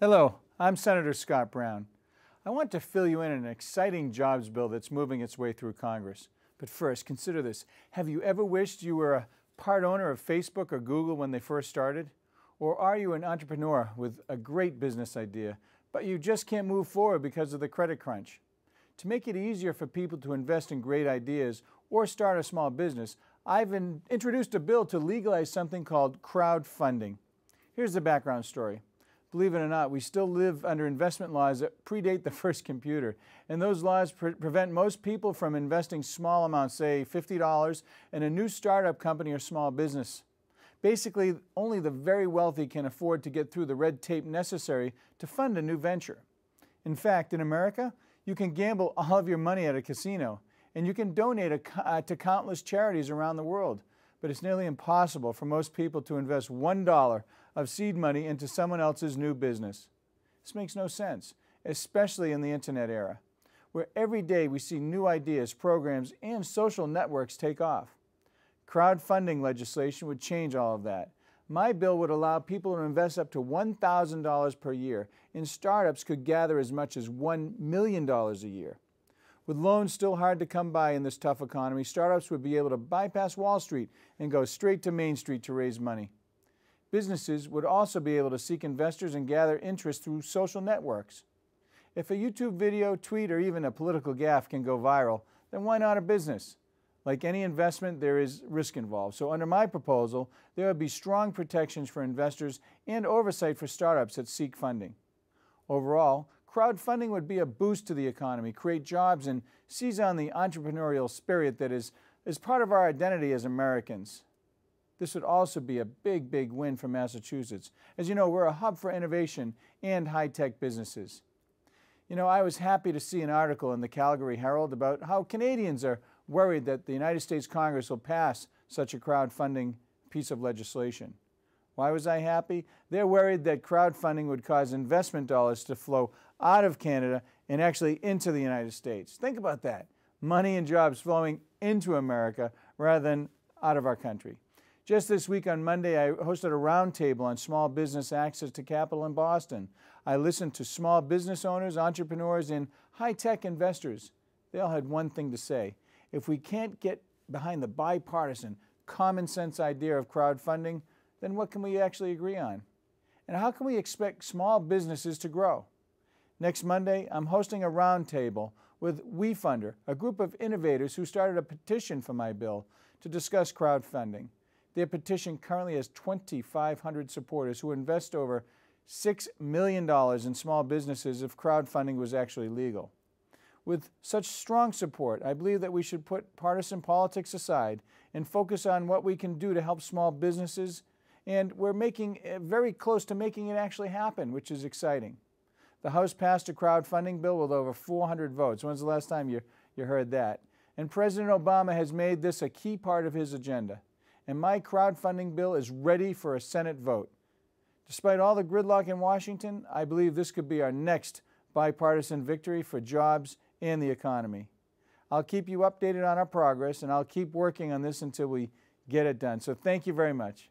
Hello, I'm Senator Scott Brown. I want to fill you in on an exciting jobs bill that's moving its way through Congress. But first, consider this. Have you ever wished you were a part owner of Facebook or Google when they first started? Or are you an entrepreneur with a great business idea, but you just can't move forward because of the credit crunch? To make it easier for people to invest in great ideas or start a small business, I've introduced a bill to legalize something called crowdfunding. Here's the background story. Believe it or not, we still live under investment laws that predate the first computer, and those laws prevent most people from investing small amounts, say $50, in a new startup company or small business. Basically, only the very wealthy can afford to get through the red tape necessary to fund a new venture. In fact, in America, you can gamble all of your money at a casino, and you can donate to countless charities around the world. But it's nearly impossible for most people to invest $1 of seed money into someone else's new business. This makes no sense, especially in the internet era, where every day we see new ideas, programs, and social networks take off. Crowdfunding legislation would change all of that. My bill would allow people to invest up to $1,000 per year, and startups could gather as much as $1 million a year. With loans still hard to come by in this tough economy, startups would be able to bypass Wall Street and go straight to Main Street to raise money. Businesses would also be able to seek investors and gather interest through social networks. If a YouTube video, tweet, or even a political gaffe can go viral, then why not a business? Like any investment, there is risk involved. So under my proposal, there would be strong protections for investors and oversight for startups that seek funding. Overall, crowdfunding would be a boost to the economy, create jobs, and seize on the entrepreneurial spirit that is part of our identity as Americans. This would also be a big, big win for Massachusetts. As you know, we're a hub for innovation and high-tech businesses. You know, I was happy to see an article in the Calgary Herald about how Canadians are worried that the United States Congress will pass such a crowdfunding piece of legislation. Why was I happy? They're worried that crowdfunding would cause investment dollars to flow out of Canada and actually into the United States. Think about that. Money and jobs flowing into America rather than out of our country. Just this week on Monday, I hosted a roundtable on small business access to capital in Boston. I listened to small business owners, entrepreneurs, and high-tech investors. They all had one thing to say. If we can't get behind the bipartisan, common-sense idea of crowdfunding, then what can we actually agree on? And how can we expect small businesses to grow? Next Monday, I'm hosting a roundtable with WeFunder, a group of innovators who started a petition for my bill to discuss crowdfunding. Their petition currently has 2,500 supporters who invest over $6 million in small businesses if crowdfunding was actually legal. With such strong support, I believe that we should put partisan politics aside and focus on what we can do to help small businesses, and we're very close to making it actually happen, which is exciting. The House passed a crowdfunding bill with over 400 votes. When's the last time you heard that? And President Obama has made this a key part of his agenda. And my crowdfunding bill is ready for a Senate vote. Despite all the gridlock in Washington, I believe this could be our next bipartisan victory for jobs and the economy. I'll keep you updated on our progress, and I'll keep working on this until we get it done. So thank you very much.